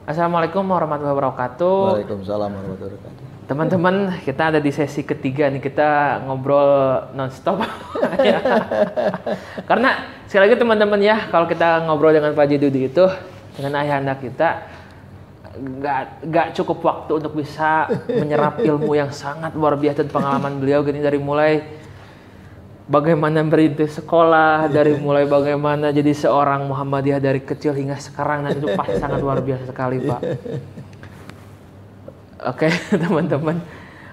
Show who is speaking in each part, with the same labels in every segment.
Speaker 1: Assalamualaikum warahmatullahi wabarakatuh.
Speaker 2: Waalaikumsalam warahmatullahi wabarakatuh.
Speaker 1: Teman-teman, kita ada di sesi ketiga nih, kita ngobrol nonstop. Ya. Karena sekali lagi teman-teman ya, kalau kita ngobrol dengan Pak Haji Dudi itu, dengan ayahanda kita, nggak cukup waktu untuk bisa menyerap ilmu yang sangat luar biasa dan pengalaman beliau gini, dari mulai bagaimana merintis sekolah, dari mulai bagaimana jadi seorang Muhammadiyah dari kecil hingga sekarang, dan itu pasti sangat luar biasa sekali, Pak. Oke, teman-teman.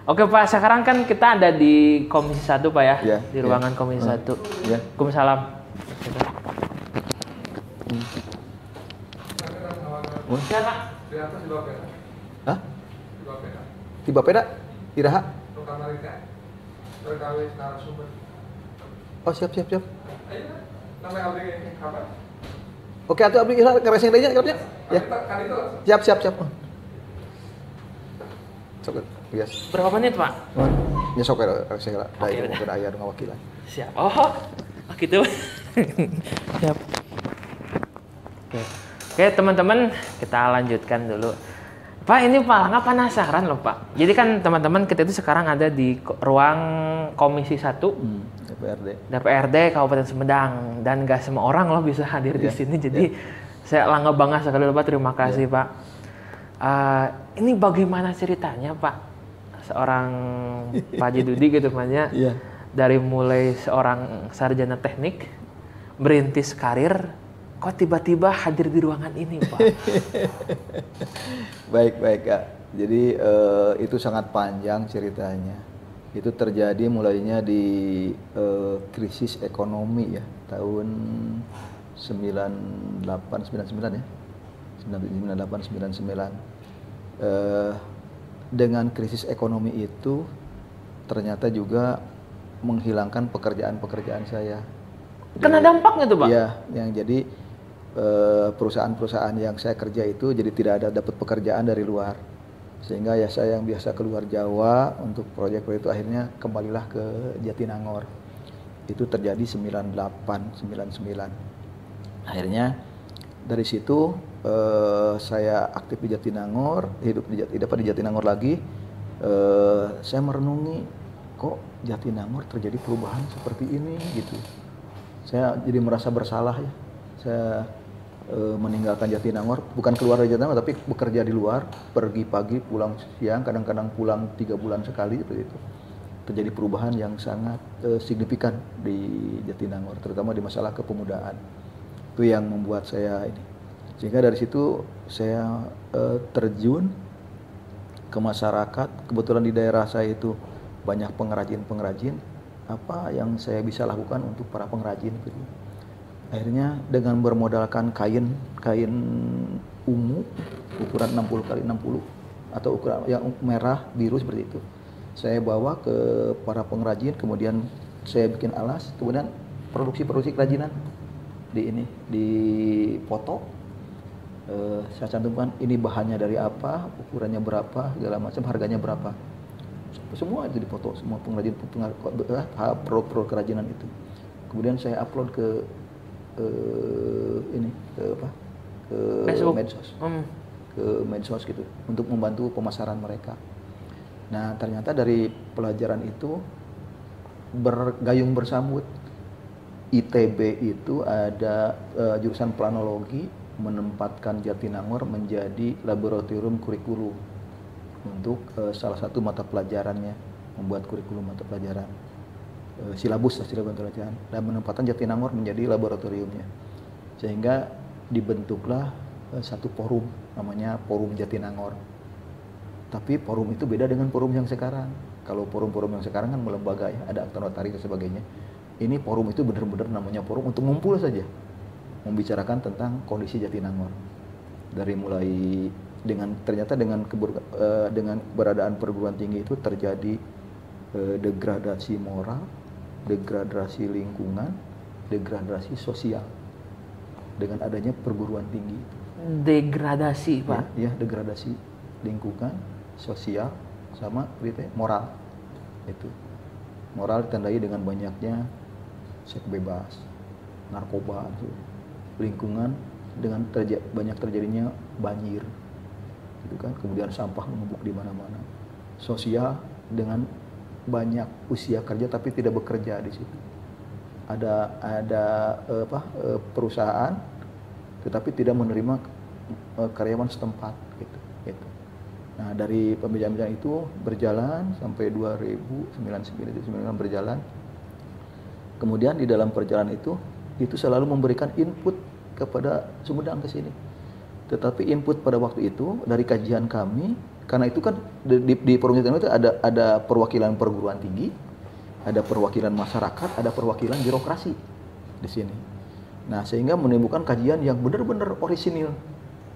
Speaker 1: Oke, Pak, sekarang kan kita ada di Komisi 1, Pak ya, di ruangan Komisi 1. Waalaikumsalam. Ya, Pak.
Speaker 3: Di atas di bawah peda.
Speaker 2: Hah?
Speaker 3: Di bawah peda.
Speaker 2: Di Bapeda? Iraha?
Speaker 3: Tukang Marika. Terkawis narasumber.
Speaker 2: Oh, siap.
Speaker 3: Ayo, namanya abdi apa?
Speaker 2: Oke, atuh abdi iraha kereseng deui nya kerapnya. Ya.
Speaker 3: Kan itu.
Speaker 2: Siap. Sok, bias.
Speaker 1: Berapa menit, Pak?
Speaker 2: Ya sok kereseng lah. Da
Speaker 1: Oke,
Speaker 2: itu
Speaker 1: udah.
Speaker 2: mungkin aya nu ngawakilan.
Speaker 1: Siap. Oh, gitu. Siap. Oke, teman-teman, kita lanjutkan dulu. Pak, ini Pak Langga penasaran loh, Pak. Jadi kan teman-teman kita itu sekarang ada di ruang Komisi 1 DPRD Kabupaten Sumedang, dan gak semua orang loh bisa hadir di sini. Jadi saya Langga bangga sekali loh, Pak. Terima kasih, Pak. Ini bagaimana ceritanya, Pak? Seorang Pak Haji Dudi gitu namanya. Dari mulai seorang sarjana teknik, merintis karir, kok tiba-tiba hadir di ruangan ini, Pak?
Speaker 2: Baik, Kak. Jadi itu sangat panjang ceritanya. Itu terjadi mulainya di krisis ekonomi ya, tahun 98 99 ya. 98 99. Dengan krisis ekonomi itu ternyata juga menghilangkan pekerjaan saya.
Speaker 1: Kena dampaknya tuh, Pak?
Speaker 2: Iya, yang jadi perusahaan-perusahaan yang saya kerja itu jadi tidak ada dapat pekerjaan dari luar, sehingga ya saya yang biasa keluar Jawa untuk proyek-proyek itu akhirnya kembalilah ke Jatinangor. Itu terjadi 98 99. Akhirnya dari situ saya aktif di Jatinangor, hidup di Jatinangor lagi. Saya merenungi, kok Jatinangor terjadi perubahan seperti ini gitu. Saya jadi merasa bersalah ya. Saya meninggalkan Jatinangor, bukan keluar dari Jatinangor tapi bekerja di luar, pergi pagi pulang siang, kadang-kadang pulang 3 bulan sekali seperti itu. Terjadi perubahan yang sangat signifikan di Jatinangor, terutama di masalah kepemudaan. Itu yang membuat saya ini, sehingga dari situ saya terjun ke masyarakat. Kebetulan di daerah saya itu banyak pengrajin, apa yang saya bisa lakukan untuk para pengrajin gitu. Akhirnya dengan bermodalkan kain ungu ukuran 60 x 60 atau ukuran yang merah biru seperti itu, saya bawa ke para pengrajin, kemudian saya bikin alas, kemudian produksi kerajinan di foto. Saya cantumkan ini bahannya dari apa, ukurannya berapa, segala macam, harganya berapa, semua itu difoto, semua pengrajin produk kerajinan itu. Kemudian saya upload ke medsos, ke medsos gitu, untuk membantu pemasaran mereka. Nah, ternyata dari pelajaran itu bergayung bersambut. ITB itu ada jurusan planologi menempatkan Jatinangor menjadi laboratorium kurikulum untuk salah satu mata pelajarannya, membuat kurikulum mata pelajaran. Silabus pelajaran, dan menempatkan Jatinangor menjadi laboratoriumnya, sehingga dibentuklah satu forum namanya Forum Jatinangor. Tapi forum itu beda dengan forum yang sekarang. Kalau forum-forum yang sekarang kan melembaga ya, ada akta notaris dan sebagainya. Ini forum itu benar-benar namanya forum untuk ngumpul saja, membicarakan tentang kondisi Jatinangor. Dari mulai ternyata dengan keberadaan perguruan tinggi itu terjadi degradasi moral, degradasi lingkungan, degradasi sosial dengan adanya perguruan tinggi.
Speaker 1: Degradasi, Pak?
Speaker 2: Ya, degradasi lingkungan, sosial, sama moral. Itu moral ditandai dengan banyaknya seks bebas, narkoba, lingkungan dengan banyak terjadinya banjir, gitu kan. Kemudian sampah menumpuk di mana-mana. Sosial dengan banyak usia kerja tapi tidak bekerja di situ. Ada perusahaan tetapi tidak menerima karyawan setempat gitu. Nah, dari pembicaraan itu berjalan sampai 2009 berjalan. Kemudian di dalam perjalanan itu selalu memberikan input kepada Sumedang ke sini. Tetapi input pada waktu itu dari kajian kami, karena itu kan di forum itu ada perwakilan perguruan tinggi, ada perwakilan masyarakat, ada perwakilan birokrasi di sini. Nah, sehingga menimbulkan kajian yang benar-benar orisinil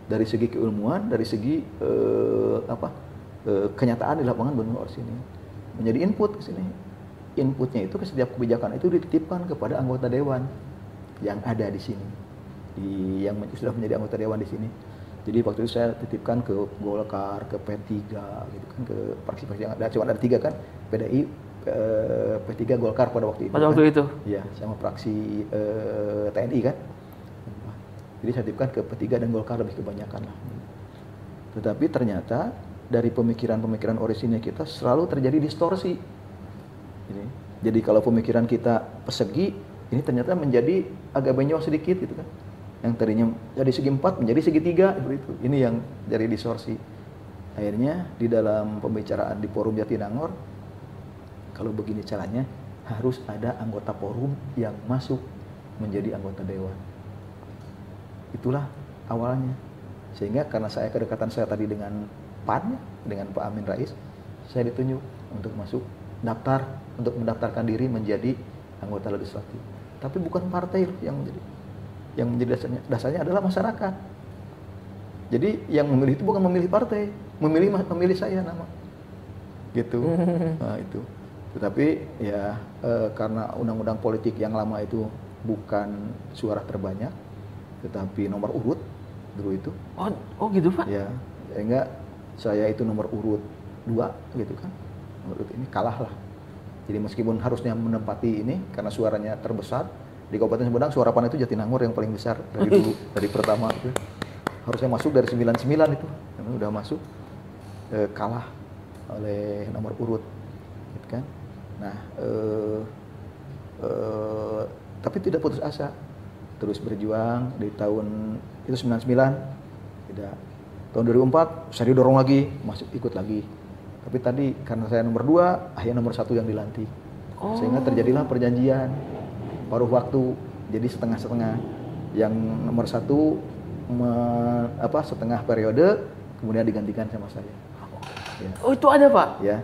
Speaker 2: dari segi keilmuan, dari segi kenyataan di lapangan benar orisinil. Menjadi input ke sini. Inputnya itu ke setiap kebijakan itu dititipkan kepada anggota dewan yang ada di sini, yang sudah menjadi anggota dewan di sini. Jadi waktu itu saya titipkan ke Golkar, ke P3, gitu kan, ke fraksi-fraksi yang ada, cuma ada 3 kan, PDI, P3, Golkar pada waktu itu.
Speaker 1: Pada waktu itu?
Speaker 2: Iya, sama fraksi TNI kan. Jadi saya titipkan ke P3 dan Golkar lebih kebanyakan lah. Tetapi ternyata dari pemikiran-pemikiran orisinil kita selalu terjadi distorsi. Jadi kalau pemikiran kita persegi, ini ternyata menjadi agak benyong sedikit gitu kan. Yang tadinya jadi segi 4 menjadi segi 3 begitu. Ini yang jadi distorsi. Akhirnya di dalam pembicaraan di forum Jatinangor, kalau begini caranya harus ada anggota forum yang masuk menjadi anggota dewan. Itulah awalnya. Sehingga karena kedekatan saya tadi dengan PAN, dengan Pak Amin Rais, saya ditunjuk untuk masuk daftar, untuk mendaftarkan diri menjadi anggota legislatif. Tapi bukan partai yang menjadi dasarnya adalah masyarakat. Jadi yang memilih itu bukan memilih partai, memilih saya nama. Gitu. Nah, itu. Tetapi ya karena undang-undang politik yang lama itu bukan suara terbanyak, tetapi nomor urut dulu itu.
Speaker 1: Oh gitu Pak?
Speaker 2: Ya, sehingga saya itu nomor urut 2 gitu kan. Nomor urut ini kalah lah. Jadi meskipun harusnya menempati ini karena suaranya terbesar di Kabupaten Sumedang, suara PAN itu Jatinangor yang paling besar dari dulu, dari pertama itu. Harusnya masuk dari 99 itu. Karena udah masuk kalah oleh nomor urut gitu kan. Nah, tapi tidak putus asa. Terus berjuang di tahun itu 99, tidak. Tahun 2004 saya didorong lagi, masuk ikut lagi. Tapi tadi karena saya nomor 2, akhirnya nomor 1 yang dilantik. Sehingga terjadilah perjanjian paruh waktu, jadi setengah-setengah. Yang nomor 1 setengah periode, kemudian digantikan sama saya. Ya.
Speaker 1: Oh itu ada Pak?
Speaker 2: Ya,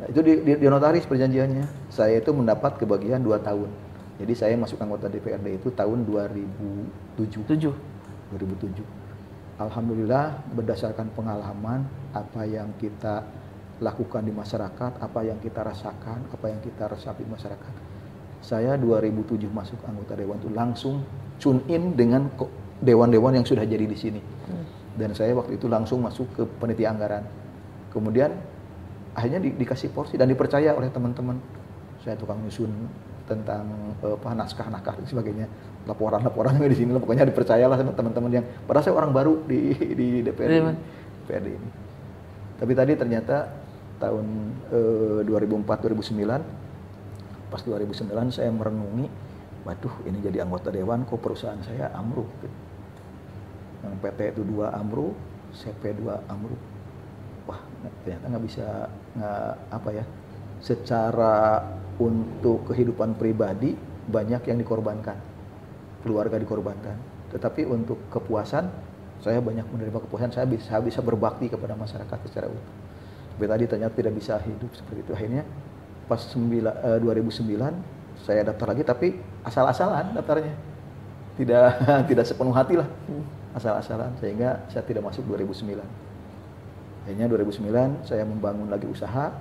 Speaker 2: nah, itu di notaris perjanjiannya. Saya itu mendapat kebagian 2 tahun. Jadi saya masuk anggota DPRD itu tahun 2007. Alhamdulillah berdasarkan pengalaman apa yang kita lakukan di masyarakat, apa yang kita rasakan, apa yang kita resapi di masyarakat. Saya 2007 masuk anggota dewan itu langsung tune in dengan dewan-dewan yang sudah jadi di sini. Dan saya waktu itu langsung masuk ke panitia anggaran. Kemudian akhirnya dikasih porsi dan dipercaya oleh teman-teman. Saya tukang nyusun tentang naskah-naskah dan sebagainya, laporan-laporan di sini, pokoknya dipercayalah sama teman-teman yang padahal saya orang baru di DPRD ini. Tapi tadi ternyata tahun 2004-2009, pas 2009 saya merenungi, waduh ini jadi anggota dewan kok perusahaan saya ambruk. Yang PT itu 2 ambruk, CP 2 ambruk. Wah ternyata secara untuk kehidupan pribadi banyak yang dikorbankan, keluarga dikorbankan. Tetapi untuk kepuasan, saya banyak menerima kepuasan, saya bisa berbakti kepada masyarakat secara utuh. Tapi tadi ternyata tidak bisa hidup seperti itu. Akhirnya pas 2009 saya daftar lagi, tapi asal-asalan daftarnya, tidak sepenuh hati lah, asal-asalan, sehingga saya tidak masuk 2009. Akhirnya 2009 saya membangun lagi usaha,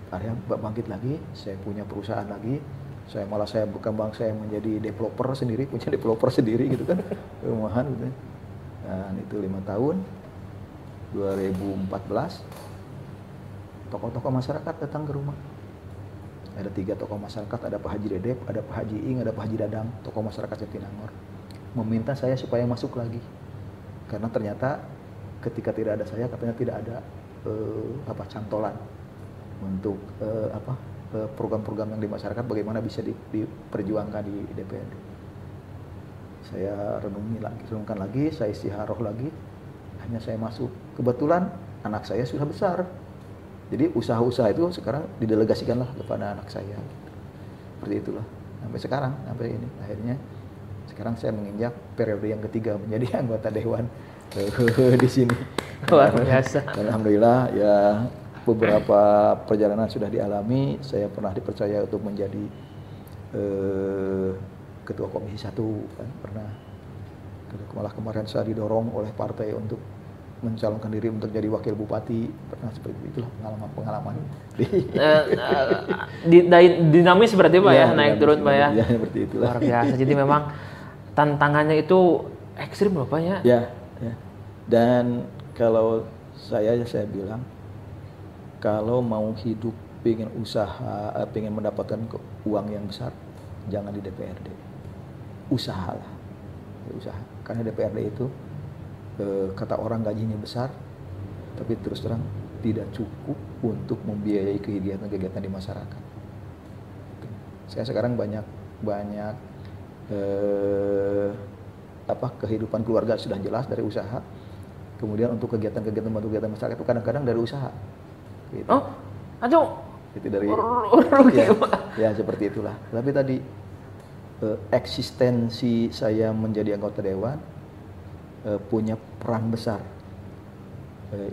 Speaker 2: akhirnya bangkit lagi, saya punya perusahaan lagi, saya berkembang, saya menjadi developer sendiri, punya developer sendiri gitu kan, rumahan gitu. Dan itu 5 tahun, 2014, tokoh-tokoh masyarakat datang ke rumah. Ada 3 tokoh masyarakat, ada Pak Haji Dedep, ada Pak Haji Ing, ada Pak Haji Dadang, tokoh masyarakat Jatinangor, meminta saya supaya masuk lagi, karena ternyata ketika tidak ada saya katanya tidak ada cantolan untuk program-program yang di masyarakat bagaimana bisa diperjuangkan di DPRD. Saya renungkan lagi, saya istiharoh lagi, hanya saya masuk. Kebetulan anak saya sudah besar, jadi usaha-usaha itu sekarang didelegasikanlah kepada anak saya. Seperti itulah sampai sekarang, sampai ini akhirnya sekarang saya menginjak periode yang ketiga menjadi anggota dewan di sini.
Speaker 1: Luar biasa.
Speaker 2: Alhamdulillah ya, beberapa perjalanan sudah dialami. Saya pernah dipercaya untuk menjadi ketua komisi 1 kan, pernah. Malah kemarin saya didorong oleh partai untuk mencalonkan diri untuk jadi wakil bupati, pernah seperti itulah pengalaman.
Speaker 1: Dinamis berarti Pak ya, naik turun Pak ya.
Speaker 2: Ya seperti itulah.
Speaker 1: Luar biasa. Jadi memang tantangannya itu ekstrim loh Pak ya.
Speaker 2: Ya. Dan kalau saya bilang kalau mau hidup, pengen usaha, pengen mendapatkan uang yang besar, jangan di DPRD. Usahalah. Usaha. Karena DPRD itu kata orang gajinya besar, tapi terus terang tidak cukup untuk membiayai kegiatan-kegiatan di masyarakat. Saya sekarang banyak kehidupan keluarga sudah jelas dari usaha. Kemudian untuk kegiatan masyarakat itu kadang-kadang dari usaha. Gitu.
Speaker 1: Oh, aduh.
Speaker 2: Itu dari
Speaker 1: rugi.
Speaker 2: Ya seperti itulah. Tapi tadi eksistensi saya menjadi anggota dewan punya peran besar.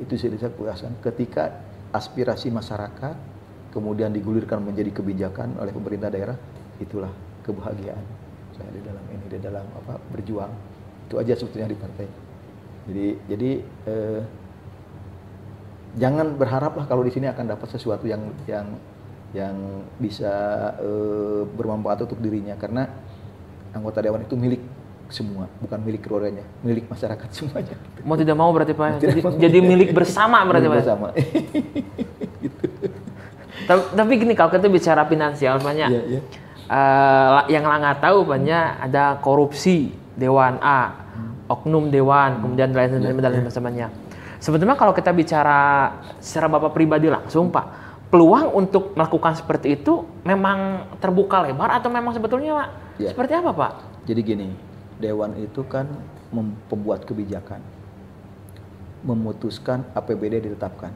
Speaker 2: Itu saya puaskan ketika aspirasi masyarakat kemudian digulirkan menjadi kebijakan oleh pemerintah daerah, itulah kebahagiaan saya di dalam berjuang. Itu aja sebetulnya di partai. Jadi jangan berharaplah kalau di sini akan dapat sesuatu yang bisa bermanfaat untuk dirinya, karena anggota dewan itu milik semua, bukan milik keluarganya, milik masyarakat semuanya.
Speaker 1: Mau tidak mau berarti Pak. Jadi milik bersama berarti Pak.
Speaker 2: Bersama. Gitu.
Speaker 1: Tapi gini, kalau kita bicara finansial Pak ya. Yang nggak tahu Pak ya, ada korupsi dewan A, oknum dewan, kemudian lain sebagainya. Sebetulnya kalau kita bicara secara Bapak pribadi langsung Pak, peluang untuk melakukan seperti itu memang terbuka lebar atau memang sebetulnya Pak seperti apa Pak?
Speaker 2: Jadi gini, dewan itu kan membuat kebijakan, memutuskan APBD ditetapkan.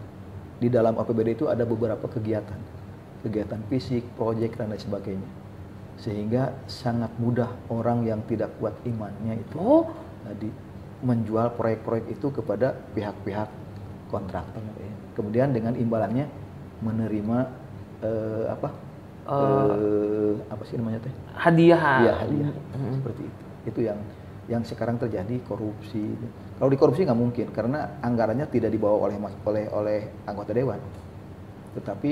Speaker 2: Di dalam APBD itu ada beberapa kegiatan fisik, proyek dan lain sebagainya. Sehingga sangat mudah orang yang tidak kuat imannya itu menjual proyek-proyek itu kepada pihak-pihak kontraktor. Kemudian dengan imbalannya menerima
Speaker 1: hadiah.
Speaker 2: Iya, hadiah. Seperti itu. Itu yang sekarang terjadi, korupsi. Kalau di korupsi nggak mungkin karena anggarannya tidak dibawa oleh anggota dewan. Tetapi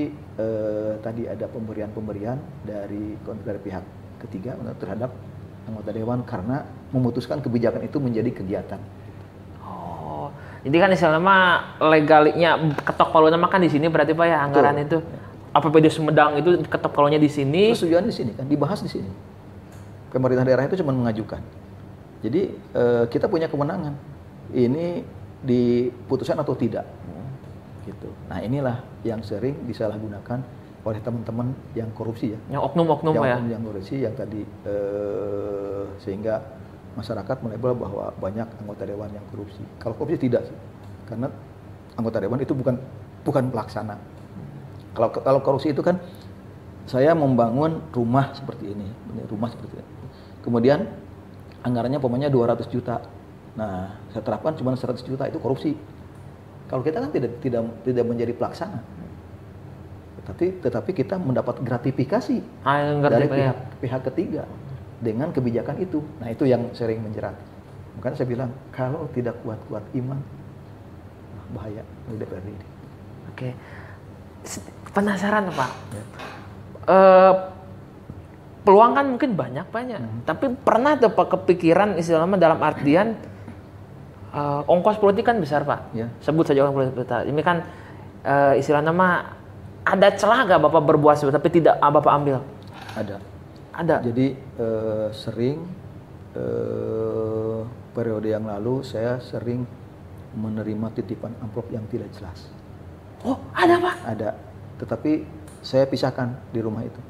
Speaker 2: tadi ada pemberian dari pihak ketiga terhadap anggota dewan karena memutuskan kebijakan itu menjadi kegiatan.
Speaker 1: Oh, jadi kan istilahnya mah legalnya ketok palunya mah kan di sini berarti Pak ya anggaran itu. APBD Sumedang itu ketok palunya di sini.
Speaker 2: Persetujuan di sini kan dibahas di sini. Pemerintah daerah itu cuma mengajukan. Jadi kita punya kewenangan. Ini diputuskan atau tidak. Gitu. Nah inilah yang sering disalahgunakan oleh teman-teman yang korupsi ya.
Speaker 1: Yang oknum-oknum Pak ya.
Speaker 2: Yang korupsi yang tadi sehingga masyarakat melabel bahwa banyak anggota dewan yang korupsi. Kalau korupsi tidak sih. Karena anggota dewan itu bukan pelaksana. Kalau korupsi itu kan saya membangun rumah seperti ini. Kemudian anggarannya umpamanya 200 juta. Nah, saya terapkan cuma 100 juta itu korupsi. Kalau kita kan tidak menjadi pelaksana. Tetapi kita mendapat gratifikasi dari pihak ketiga dengan kebijakan itu. Nah, itu yang sering menjerat. Makanya saya bilang, kalau tidak kuat-kuat iman, bahaya di DPRD ini.
Speaker 1: Oke. Penasaran Pak. Peluang kan mungkin banyak tapi pernah tuh Pak kepikiran istilahnya dalam artian ongkos politik kan besar Pak. Sebut saja ongkos politik. Ini kan istilahnya mah ada celah gak Bapak berbuat seperti tapi tidak Bapak ambil? Ada.
Speaker 2: Jadi sering periode yang lalu saya sering menerima titipan amplop yang tidak jelas.
Speaker 1: Oh, ada Pak?
Speaker 2: Ada, tetapi saya pisahkan di rumah itu.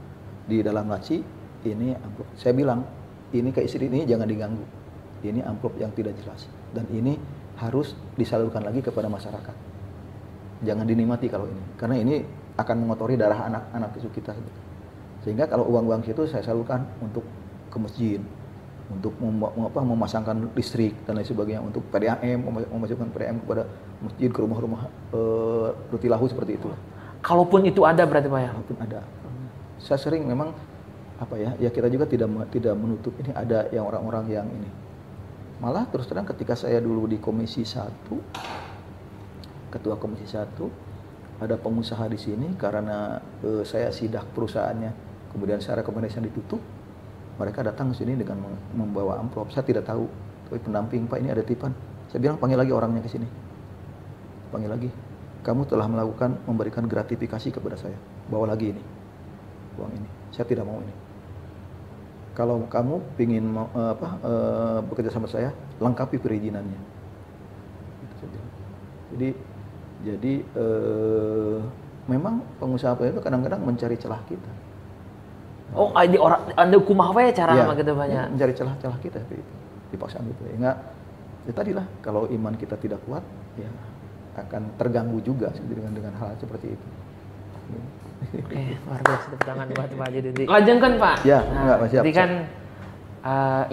Speaker 2: Di dalam laci, ini amplop. Saya bilang, ini ke istri ini jangan diganggu. Ini amplop yang tidak jelas. Dan ini harus disalurkan lagi kepada masyarakat. Jangan dinikmati kalau ini. Karena ini akan mengotori darah anak-anak cucu kita. Sehingga kalau uang-uang itu saya salurkan untuk ke masjid, untuk memasangkan listrik dan lain sebagainya, untuk PDAM, memasukkan PDAM kepada masjid, ke rumah-rumah rutilahu seperti itu.
Speaker 1: Kalaupun itu ada berarti Pak ya?
Speaker 2: Kalaupun ada. Saya sering memang ya kita juga tidak menutup ini ada yang orang-orang yang ini. Malah terus terang ketika saya dulu di Komisi 1, Ketua Komisi 1, ada pengusaha di sini karena saya sidak perusahaannya, kemudian saya rekomendasi ditutup. Mereka datang ke sini dengan membawa amplop. Saya tidak tahu, tapi pendamping, Pak ini ada titipan. Saya bilang panggil lagi orangnya ke sini. Panggil lagi. Kamu telah memberikan gratifikasi kepada saya. Bawa lagi ini, uang ini. Saya tidak mau ini. Kalau kamu ingin bekerja sama saya, lengkapi perizinannya. Jadi memang pengusaha itu kadang-kadang mencari celah kita.
Speaker 1: Oh, ini orang Anda kumaha ya cara gitu banyak.
Speaker 2: Mencari celah-celah kita dipaksa gitu. Ya tadilah kalau iman kita tidak kuat, ya akan terganggu juga dengan hal seperti itu.
Speaker 1: Oke, luar biasa, tepuk tangan buat Pak Haji Didi. Lanjutkan Pak.
Speaker 2: Ya,
Speaker 1: nah,
Speaker 2: siap.
Speaker 1: Jadi kan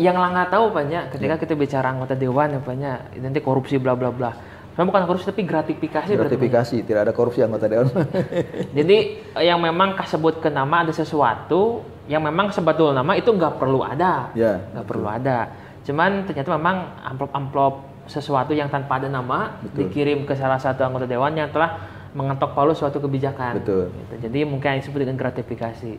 Speaker 1: yang nggak tahu banyak ketika kita bicara anggota dewan ya banyak nanti korupsi bla bla bla. Sebenarnya bukan korupsi tapi gratifikasi.
Speaker 2: Gratifikasi, tidak ada korupsi anggota dewan.
Speaker 1: Jadi yang memang kasebut ke nama ada sesuatu yang memang sebetulnya nama itu nggak perlu ada, nggak perlu ada. Cuman ternyata memang amplop sesuatu yang tanpa ada nama dikirim ke salah satu anggota dewan yang telah mengetok palu suatu kebijakan.
Speaker 2: Betul.
Speaker 1: Gitu. Jadi mungkin disebut dengan gratifikasi.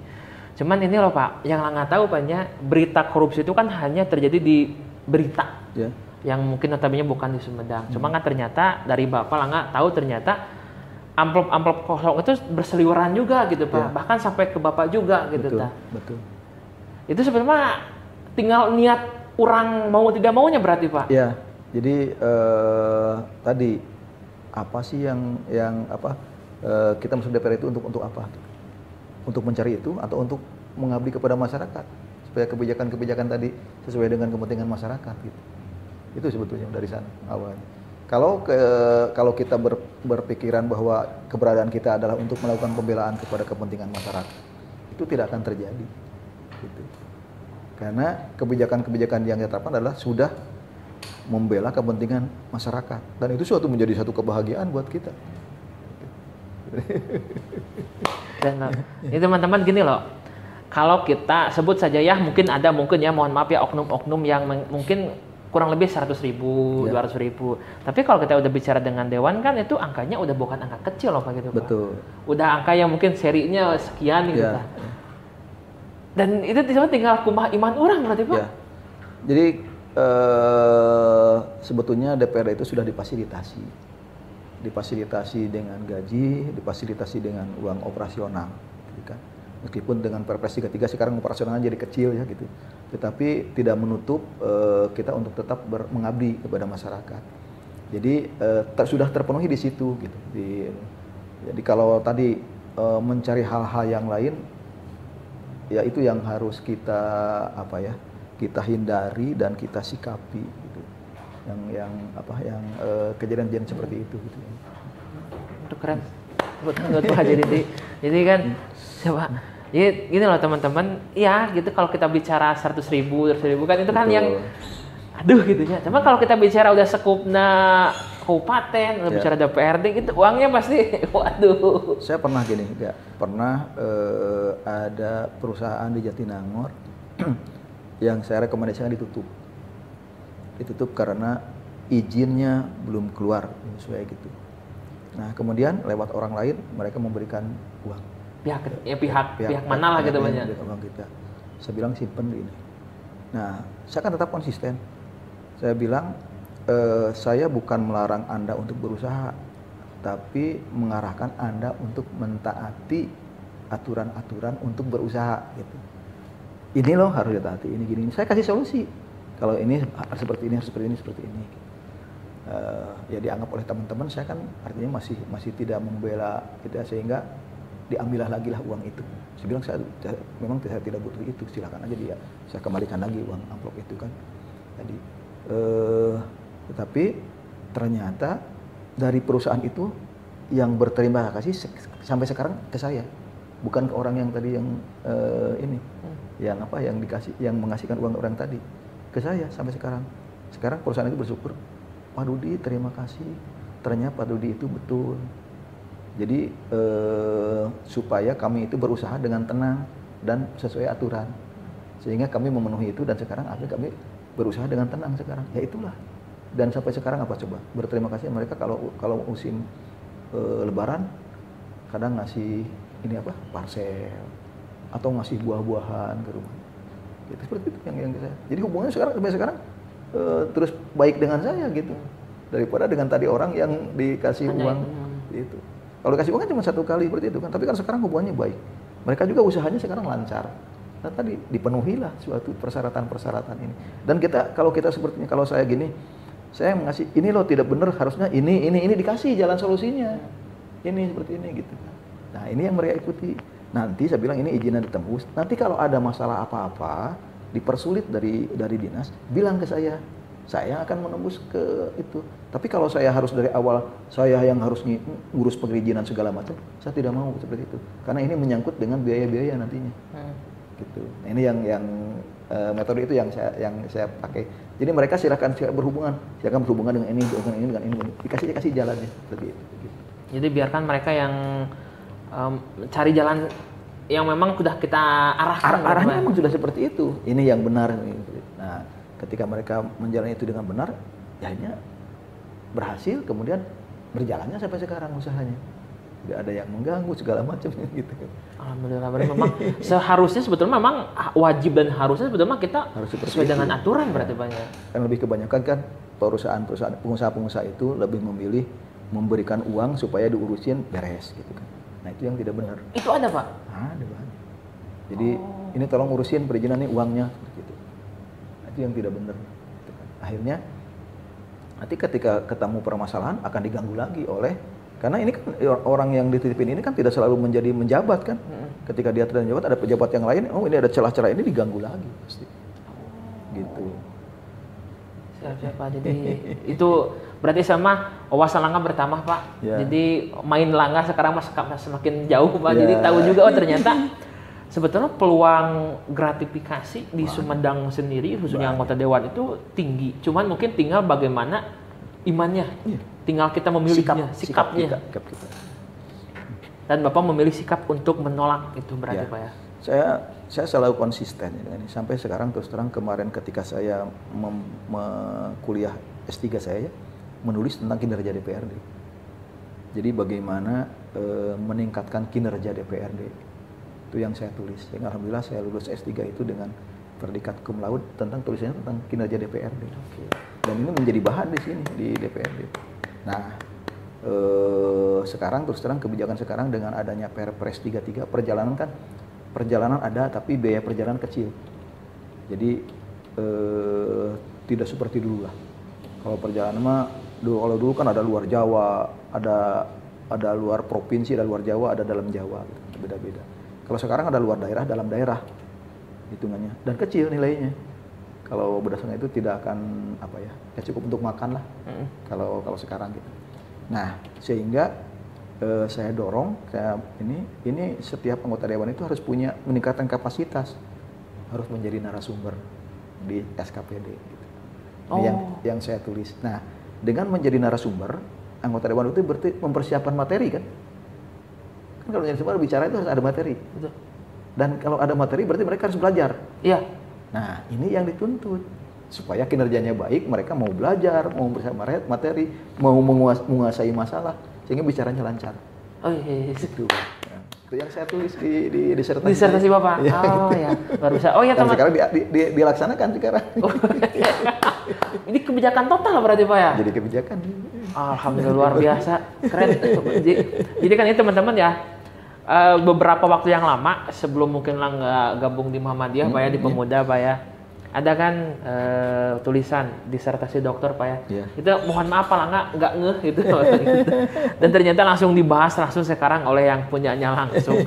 Speaker 1: Cuman ini loh Pak, yang nggak tahu banyak berita korupsi itu kan hanya terjadi di berita.
Speaker 2: Ya.
Speaker 1: Yang mungkin notabene bukan di Sumedang. Cuma kan ternyata dari Bapak nggak tahu ternyata amplop kosong itu berseliweran juga gitu Pak. Bahkan sampai ke Bapak juga gitu.
Speaker 2: Betul.
Speaker 1: Itu sebenarnya tinggal niat orang mau tidak maunya berarti Pak.
Speaker 2: Ya. Jadi tadi apa sih yang kita masuk DPR itu untuk apa? Untuk mencari itu atau untuk mengabdi kepada masyarakat supaya kebijakan-kebijakan tadi sesuai dengan kepentingan masyarakat gitu. Itu sebetulnya dari sana awalnya. Kalau kita berpikiran bahwa keberadaan kita adalah untuk melakukan pembelaan kepada kepentingan masyarakat, itu tidak akan terjadi. Gitu. Karena kebijakan-kebijakan yang ditetapkan adalah sudah membela kepentingan masyarakat, dan itu menjadi satu kebahagiaan buat kita.
Speaker 1: Dan ini teman-teman gini loh, kalau kita sebut saja ya mungkin mohon maaf ya oknum-oknum yang mungkin kurang lebih 100.000, 200.000. Tapi kalau kita udah bicara dengan dewan kan itu angkanya udah bukan angka kecil loh Pak gitu Pak.
Speaker 2: Betul.
Speaker 1: Udah angka yang mungkin serinya sekian gitu Pak. Dan itu tinggal kumah iman orang berarti Pak.
Speaker 2: Ya. Jadi sebetulnya DPR itu sudah difasilitasi dengan gaji, difasilitasi dengan uang operasional, gitu kan. Meskipun dengan Perpres 33 sekarang operasionalnya jadi kecil ya gitu. Tetapi tidak menutup kita untuk tetap mengabdi kepada masyarakat. Jadi sudah terpenuhi di situ gitu. Jadi kalau tadi mencari hal-hal yang lain, ya itu yang harus kita kita hindari dan kita sikapi gitu. Yang kejadian-kejadian seperti itu gitu.
Speaker 1: Itu keren. Buat Pak Haji Didi. Jadi kan coba gini loh teman-teman, ya gitu kalau kita bicara 100.000 kan itu kan yang aduh gitu ya. Cuma kalau kita bicara udah sekupna kabupaten, udah bicara DPRD gitu uangnya pasti waduh.
Speaker 2: Saya pernah ada perusahaan di Jatinangor yang saya rekomendasikan ditutup karena izinnya belum keluar sesuai gitu. Nah kemudian lewat orang lain mereka memberikan uang. Pihak mana lah gitu banyak. Kita. Saya bilang simpen di ini. Nah, saya kan tetap konsisten. Saya bilang saya bukan melarang Anda untuk berusaha, tapi mengarahkan Anda untuk mentaati aturan-aturan untuk berusaha gitu. Ini loh harus ditaati, ini gini. Saya kasih solusi. Kalau ini harus seperti ini, harus seperti ini, seperti ini. Ya dianggap oleh teman-teman saya kan artinya masih tidak membela gitu ya, sehingga diambillah lagi lah uang itu. Saya bilang memang saya tidak butuh itu, silakan aja dia, saya kembalikan lagi uang amplop itu kan. Jadi tetapi ternyata dari perusahaan itu yang berterima kasih sampai sekarang ke saya, bukan ke orang yang tadi yang yang dikasih, yang mengasihkan uang orang tadi, ke saya sampai sekarang. Sekarang perusahaan itu bersyukur, Pak Dudi terima kasih, ternyata Pak Dudi itu betul. Jadi supaya kami itu berusaha dengan tenang dan sesuai aturan, sehingga kami memenuhi itu, dan sekarang kami berusaha dengan tenang sekarang. Ya itulah. Dan sampai sekarang apa coba? Berterima kasih mereka kalau musim Lebaran kadang ngasih ini parcel atau ngasih buah-buahan ke rumah. Itu seperti itu yang saya. Jadi hubungannya sampai sekarang terus baik dengan saya gitu, daripada dengan tadi orang yang dikasih uang itu. Kalau dikasih uang kan cuma 1 kali seperti itu kan, tapi kan sekarang hubungannya baik. Mereka juga usahanya sekarang lancar. Nah tadi dipenuhilah suatu persyaratan-persyaratan ini. Dan kalau kita sepertinya, kalau saya gini, saya mengasih ini loh tidak benar, harusnya ini dikasih jalan solusinya. Ini seperti ini gitu. Nah ini yang mereka ikuti. Nanti saya bilang ini izinnya ditembus. Nanti kalau ada masalah apa-apa, dipersulit dari dinas, bilang ke saya akan menembus ke itu. Tapi kalau saya harus dari awal, saya yang harus ngurus perizinan segala macam, saya tidak mau seperti itu. Karena ini menyangkut dengan biaya-biaya nantinya. Gitu. Nah, ini yang metode itu yang saya pakai. Jadi mereka silakan berhubungan dengan ini, dengan ini. Dikasih jalannya seperti itu. Gitu.
Speaker 1: Jadi biarkan mereka yang cari jalan yang memang sudah kita arahkan.
Speaker 2: Arahnya memang sudah seperti itu. Ini yang benar. Nah, ketika mereka menjalani itu dengan benar, akhirnya berhasil, kemudian berjalannya sampai sekarang usahanya. Tidak ada yang mengganggu segala macam gitu.
Speaker 1: Alhamdulillah, memang seharusnya sebetulnya memang wajib dan harusnya sebetulnya kita harus sesuai dengan aturan berarti banyak.
Speaker 2: Kan lebih kebanyakan kan perusahaan-perusahaan pengusaha-pengusaha itu lebih memilih memberikan uang supaya diurusin beres gitu kan. Nah itu yang tidak benar.
Speaker 1: Itu ada Pak?
Speaker 2: Ada banyak. Jadi ini tolong urusin perizinan nih uangnya gitu. Nah, itu yang tidak benar. Gitu kan. Akhirnya nanti ketika ketemu permasalahan akan diganggu lagi oleh, karena ini kan orang yang dititipin ini kan tidak selalu menjadi menjabat kan. Ketika dia tidak menjabat ada pejabat yang lain, oh ini ada celah-celah ini diganggu lagi pasti. Gitu.
Speaker 1: Siap Pak. Jadi itu berarti sama wawasan langka bertambah Pak. Ya. Jadi main langka sekarang semakin jauh Pak. Ya. Jadi tahu juga ternyata sebetulnya peluang gratifikasi di Sumedang sendiri khususnya anggota dewan itu tinggi. Cuman mungkin tinggal bagaimana imannya. Ya. Tinggal kita memilihnya, sikapnya. Sikap kita. Dan Bapak memilih sikap untuk menolak itu berarti Pak ya.
Speaker 2: Saya selalu konsisten ini. Sampai sekarang terus terang kemarin ketika saya kuliah S3 saya menulis tentang kinerja DPRD. Jadi bagaimana meningkatkan kinerja DPRD. Itu yang saya tulis. Sehingga alhamdulillah saya lulus S3 itu dengan predikat cum laude tentang tulisannya tentang kinerja DPRD. Okay. Dan ini menjadi bahan di sini di DPRD. Nah, sekarang terus terang kebijakan sekarang dengan adanya Perpres 33 perjalanan ada tapi biaya perjalanan kecil. Jadi tidak seperti dulu lah. Kalau perjalanan mah kalau dulu kan ada luar Jawa, ada luar provinsi, ada luar Jawa, ada dalam Jawa, gitu. Beda-beda. Kalau sekarang ada luar daerah, dalam daerah hitungannya dan kecil nilainya. Kalau berdasarkan itu tidak akan ya cukup untuk makan lah. Kalau sekarang gitu. Nah, sehingga saya dorong ini setiap anggota dewan itu harus punya meningkatkan kapasitas, harus menjadi narasumber di SKPD gitu. Ini yang saya tulis. Nah, dengan menjadi narasumber, anggota dewan itu berarti mempersiapkan materi kan? Kan kalau narasumber bicara itu harus ada materi. Betul. Dan kalau ada materi berarti mereka harus belajar.
Speaker 1: Iya.
Speaker 2: Nah, ini yang dituntut. Supaya kinerjanya baik, mereka mau belajar, mau mempersiapkan materi, mau menguasai masalah, sehingga bicaranya lancar.
Speaker 1: Oh iya.
Speaker 2: Itu. Ya. Itu yang saya tulis di disertasi.
Speaker 1: Disertasi Bapak? Ya. Oh ya, luar biasa. Oh ya teman.
Speaker 2: Sekarang dilaksanakan sekarang.
Speaker 1: Ini kebijakan total berarti Pak ya?
Speaker 2: Jadi kebijakan.
Speaker 1: Alhamdulillah luar biasa, keren. Jadi kan ini teman-teman ya, beberapa waktu yang lama sebelum mungkin lah nggak gabung di Muhammadiyah Pak ya, di Pemuda Pak ya. ada kan tulisan disertasi dokter Pak ya.
Speaker 2: Iya.
Speaker 1: Itu mohon maaf Pak nggak ngeh gitu. Dan ternyata langsung dibahas langsung sekarang oleh yang punyanya langsung.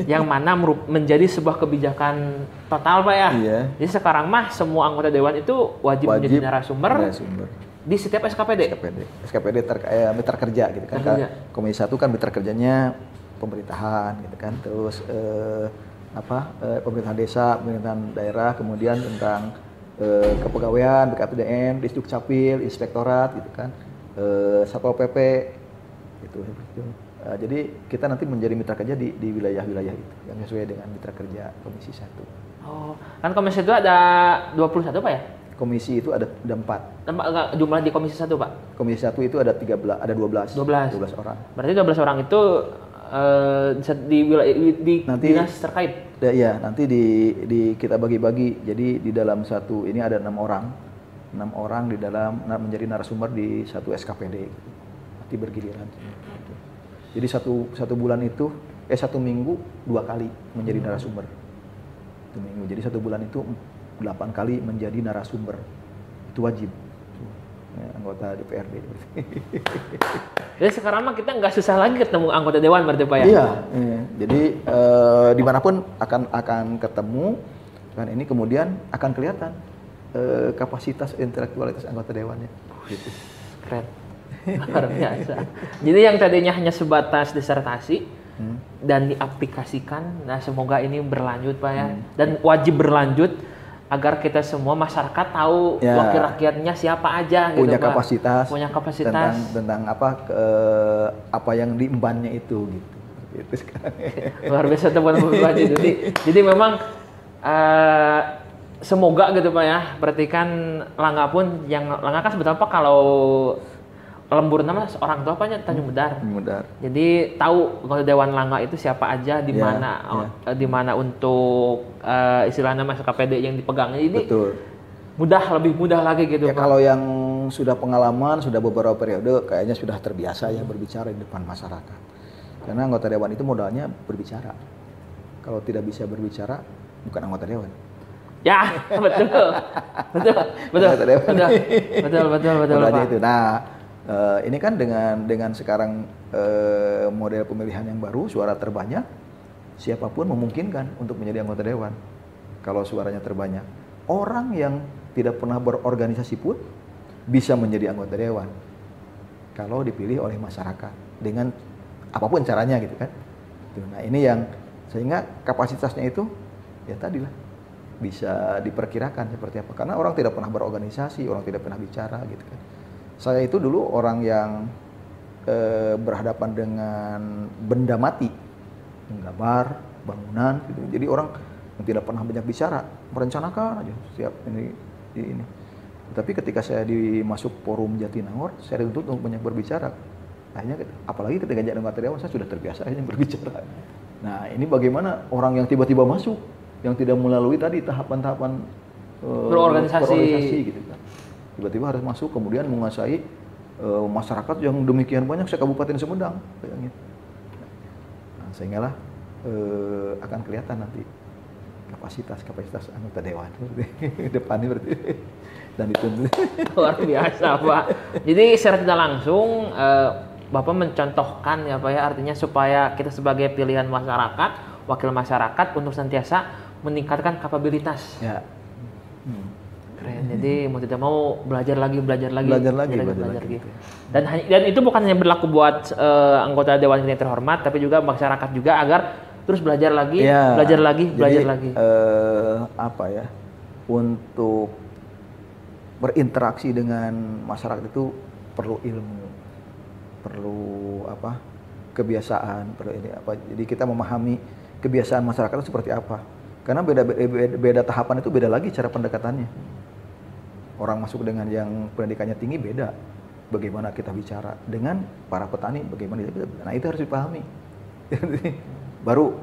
Speaker 1: Yang mana menjadi sebuah kebijakan total Pak ya.
Speaker 2: Iya.
Speaker 1: Jadi sekarang mah semua anggota dewan itu wajib menjadi narasumber di setiap SKPD.
Speaker 2: SKPD mitra kerja gitu kan. Komisi 1 kan mitra kerjanya pemerintahan gitu kan. Terus pemerintahan desa, pemerintahan daerah, kemudian tentang kepegawaian, BKPDN, Disdukcapil, inspektorat gitu kan. Satpol PP gitu. Jadi kita nanti menjadi mitra kerja di wilayah-wilayah itu yang sesuai dengan mitra kerja Komisi 1.
Speaker 1: Oh, kan Komisi 2 ada 21 Pak ya?
Speaker 2: Komisi itu ada 4.
Speaker 1: Jumlah di Komisi 1 Pak?
Speaker 2: Komisi 1 itu ada 12 orang.
Speaker 1: Berarti 12 orang itu di
Speaker 2: nanti,
Speaker 1: dinas terkait?
Speaker 2: Ya, nanti kita bagi-bagi. Jadi di dalam satu ini ada 6 orang. 6 orang di dalam menjadi narasumber di satu SKPD. Gitu. Nanti bergiliran. Gitu. Jadi satu bulan itu, 1 minggu 2 kali menjadi narasumber. 1 minggu. Jadi 1 bulan itu 8 kali menjadi narasumber. Itu wajib. Anggota DPRD.
Speaker 1: Jadi sekarang mah kita nggak susah lagi ketemu anggota dewan berarti Pak ya?
Speaker 2: Iya. Jadi dimanapun akan ketemu kan ini kemudian akan kelihatan kapasitas intelektualitas anggota dewannya. Gitu.
Speaker 1: Keren. Luar biasa. Jadi yang tadinya hanya sebatas disertasi dan diaplikasikan, nah semoga ini berlanjut Pak ya. Dan wajib berlanjut agar kita semua masyarakat tahu wakil rakyatnya siapa aja gitu
Speaker 2: punya
Speaker 1: Pak.
Speaker 2: Punya kapasitas tentang apa yang diembannya itu gitu. Itu sekarang.
Speaker 1: Luar biasa teman-teman. Jadi memang semoga gitu Pak ya. Perhatikan Langga pun yang Langga kan sebetulnya Pak kalau lembur nama orang tua apanya Tanjung Medar. Jadi tahu kalau Dewan Langga itu siapa aja di mana di mana untuk istilahnya Mas KPD yang dipegangnya. Jadi lebih mudah lagi gitu.
Speaker 2: Ya Pak. Kalau yang sudah pengalaman sudah beberapa periode kayaknya sudah terbiasa ya berbicara di depan masyarakat. Karena anggota dewan itu modalnya berbicara. Kalau tidak bisa berbicara bukan anggota dewan.
Speaker 1: Ya, betul.
Speaker 2: Itu. Nah, ini kan dengan sekarang model pemilihan yang baru, suara terbanyak, siapapun memungkinkan untuk menjadi anggota dewan. Kalau suaranya terbanyak, orang yang tidak pernah berorganisasi pun bisa menjadi anggota dewan. Kalau dipilih oleh masyarakat dengan apapun caranya gitu kan. Nah ini yang sehingga kapasitasnya itu ya tadilah bisa diperkirakan seperti apa. Karena orang tidak pernah berorganisasi, orang tidak pernah bicara gitu kan. Saya itu dulu orang yang berhadapan dengan benda mati, menggambar, bangunan, gitu. Jadi orang yang tidak pernah banyak bicara, merencanakan aja setiap ini. Tapi ketika saya masuk forum Jatinangor, saya dituntut untuk banyak berbicara. Akhirnya, apalagi ketika jadi anggota dewan, saya sudah terbiasa akhirnya berbicara. Nah, ini bagaimana orang yang tiba-tiba masuk, yang tidak melalui tadi tahapan-tahapan
Speaker 1: berorganisasi
Speaker 2: gitu kan. Tiba-tiba harus masuk, kemudian menguasai masyarakat yang demikian banyak se-Kabupaten Sumedang, bayangin. Nah, sehinggalah akan kelihatan nanti kapasitas anggota dewan depannya berarti dan itu
Speaker 1: luar biasa Pak. Jadi secara tidak langsung Bapak mencontohkan ya Pak ya, artinya supaya kita sebagai pilihan masyarakat, wakil masyarakat untuk senantiasa meningkatkan kapabilitas.
Speaker 2: Ya.
Speaker 1: Keren. Jadi mau tidak mau belajar lagi. Dan itu bukan hanya berlaku buat anggota dewan yang terhormat, tapi juga masyarakat juga agar terus belajar lagi.
Speaker 2: Untuk berinteraksi dengan masyarakat itu perlu ilmu, perlu kebiasaan, Jadi kita memahami kebiasaan masyarakat itu seperti apa. Karena beda tahapan itu beda lagi cara pendekatannya. Orang masuk dengan yang pendidikannya tinggi beda. Bagaimana kita bicara dengan para petani, bagaimana kita. Nah itu harus dipahami.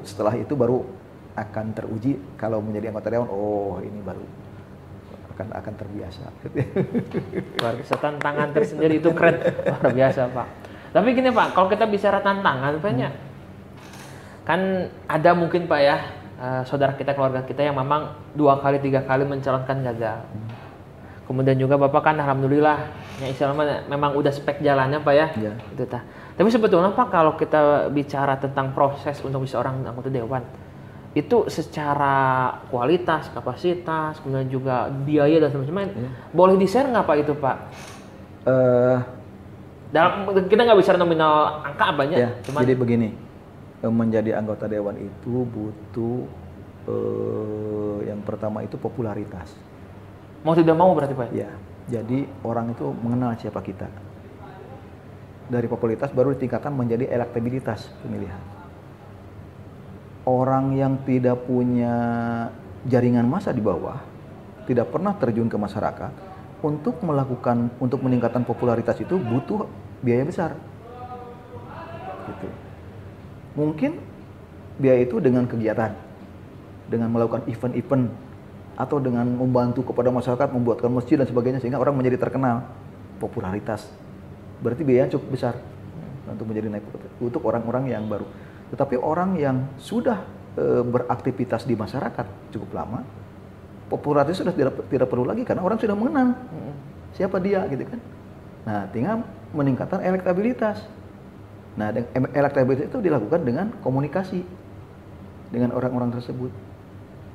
Speaker 2: Setelah itu baru akan teruji kalau menjadi anggota dewan. Oh ini baru akan terbiasa.
Speaker 1: Luar biasa, tantangan tersendiri itu keren, luar biasa Pak. Tapi gini Pak, kalau kita bicara tantangan, kan ada mungkin Pak ya saudara kita, keluarga kita yang memang 2 kali 3 kali mencalonkan gagal. Kemudian juga Bapak kan alhamdulillah ya istilahnya memang udah spek jalannya Pak ya.
Speaker 2: Ya.
Speaker 1: Itu tah. Tapi sebetulnya Pak kalau kita bicara tentang proses untuk seorang anggota dewan itu secara kualitas, kapasitas, kemudian juga biaya dan sebagainya, boleh di-share nggak Pak itu Pak? Dalam kita nggak bicara nominal angka banyak.
Speaker 2: Ya, jadi begini, menjadi anggota dewan itu butuh yang pertama itu popularitas.
Speaker 1: Mau tidak mau berarti Pak?
Speaker 2: Ya, jadi orang itu mengenal siapa kita. Dari popularitas baru ditingkatkan menjadi elektabilitas pemilihan. Orang yang tidak punya jaringan massa di bawah, tidak pernah terjun ke masyarakat, untuk meningkatkan popularitas itu butuh biaya besar. Gitu. Mungkin biaya itu dengan kegiatan, dengan melakukan event-event, atau dengan membantu kepada masyarakat, membuatkan masjid dan sebagainya sehingga orang menjadi terkenal, popularitas. Berarti biayanya cukup besar untuk menjadi naik untuk orang-orang yang baru. Tetapi orang yang sudah beraktivitas di masyarakat cukup lama, popularitas sudah tidak perlu lagi karena orang sudah mengenal siapa dia gitu kan. Nah, tinggal meningkatkan elektabilitas. Nah, elektabilitas itu dilakukan dengan komunikasi dengan orang-orang tersebut.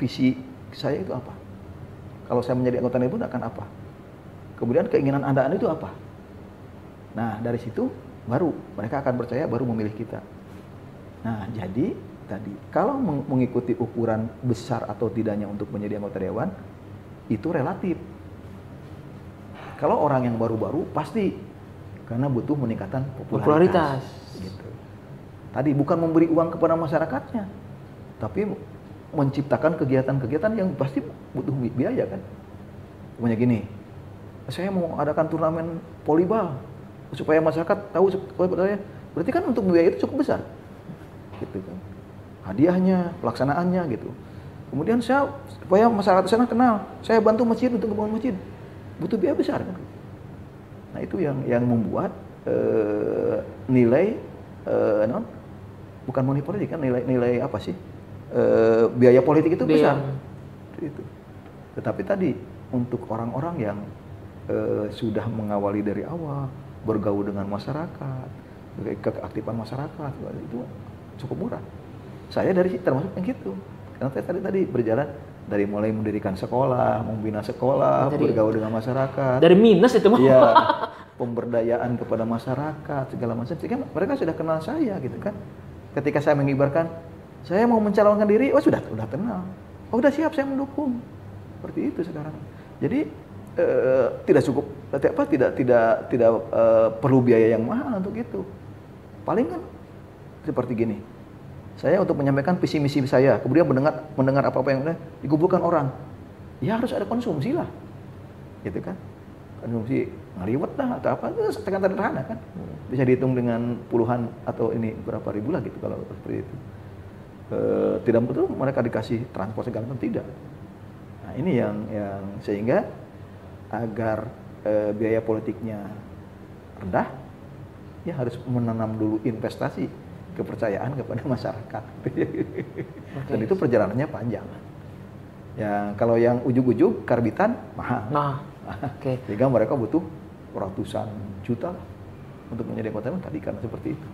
Speaker 2: Visi saya itu apa? Kalau saya menjadi anggota dewan akan apa? Kemudian keinginan Anda itu apa? Nah, dari situ baru mereka akan percaya, baru memilih kita. Nah, jadi tadi kalau mengikuti ukuran besar atau tidaknya untuk menjadi anggota dewan itu relatif. Kalau orang yang baru-baru pasti karena butuh meningkatkan popularitas. Gitu. Tadi bukan memberi uang kepada masyarakatnya, tapi menciptakan kegiatan-kegiatan yang pasti butuh biaya kan. Semuanya gini, saya mau adakan turnamen volleyball supaya masyarakat tahu saya. Berarti kan untuk biaya itu cukup besar. Gitu kan. Hadiahnya, pelaksanaannya gitu. Kemudian supaya masyarakat sana kenal, saya bantu masjid untuk membangun masjid. Butuh biaya besar kan. Nah, itu yang membuat nilai bukan money politik kan, nilai apa sih? Biaya politik itu besar. Itu. Tetapi tadi untuk orang-orang yang sudah mengawali dari awal, bergaul dengan masyarakat, keaktifan masyarakat, itu cukup murah. Saya termasuk yang gitu. Karena saya tadi berjalan dari mulai mendirikan sekolah, membina sekolah, bergaul dengan masyarakat.
Speaker 1: Dari minus itu mah.
Speaker 2: Iya. Pemberdayaan kepada masyarakat segala macam. Sehingga mereka sudah kenal saya gitu kan. Ketika saya mengibarkan, saya mau mencalonkan diri, sudah kenal. Udah siap, saya mendukung. Seperti itu sekarang. Jadi tidak cukup, tidak perlu biaya yang mahal untuk itu. Paling kan seperti gini. Saya untuk menyampaikan visi misi saya, kemudian mendengar apa-apa yang dikumpulkan orang. Ya harus ada konsumsi lah. Gitu kan. Konsumsi ngaliwet lah atau apa, itu sangat sederhana kan. Bisa dihitung dengan puluhan atau ini berapa ribu lah gitu kalau seperti itu. Tidak betul mereka dikasih transport segala macam, tidak. Nah, ini yang sehingga agar biaya politiknya rendah, ya harus menanam dulu investasi kepercayaan kepada masyarakat. Dan itu perjalanannya panjang. Ya, kalau yang ujug-ujug karbitan mahal. Sehingga mereka butuh ratusan juta untuk menjadi anggota dewan tadi karena seperti itu.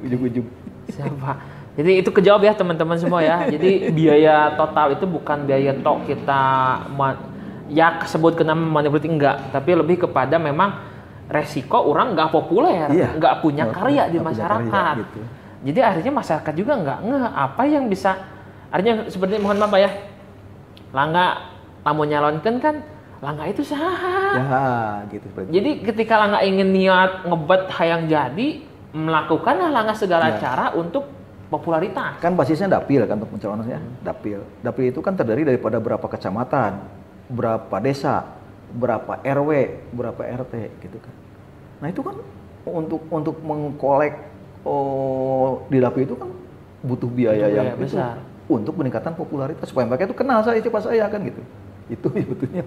Speaker 2: Ujug-ujug.
Speaker 1: Siapa? Jadi itu kejawab ya teman-teman semua ya. Jadi biaya total itu bukan biaya tok kita ya sebut kena money politik enggak, tapi lebih kepada memang resiko orang nggak populer, nggak punya karya di masyarakat. Karya, gitu. Jadi akhirnya masyarakat juga nggak apa yang bisa, artinya seperti mohon maaf ya, Langga lamun nyalonkan kan Langga itu sah.
Speaker 2: Ya, gitu.
Speaker 1: Jadi ketika Langga ingin niat ngebet hayang jadi, melakukanlah Langga segala cara untuk popularitas.
Speaker 2: Kan basisnya dapil kan untuk pencalonannya, dapil. Dapil itu kan terdiri daripada berapa kecamatan, berapa desa, berapa RW, berapa RT gitu kan. Nah, itu kan untuk mengkolek di dapil itu kan butuh biaya yang besar untuk meningkatkan popularitas supaya mereka itu kenal siapa saya kan gitu. Itu sebetulnya.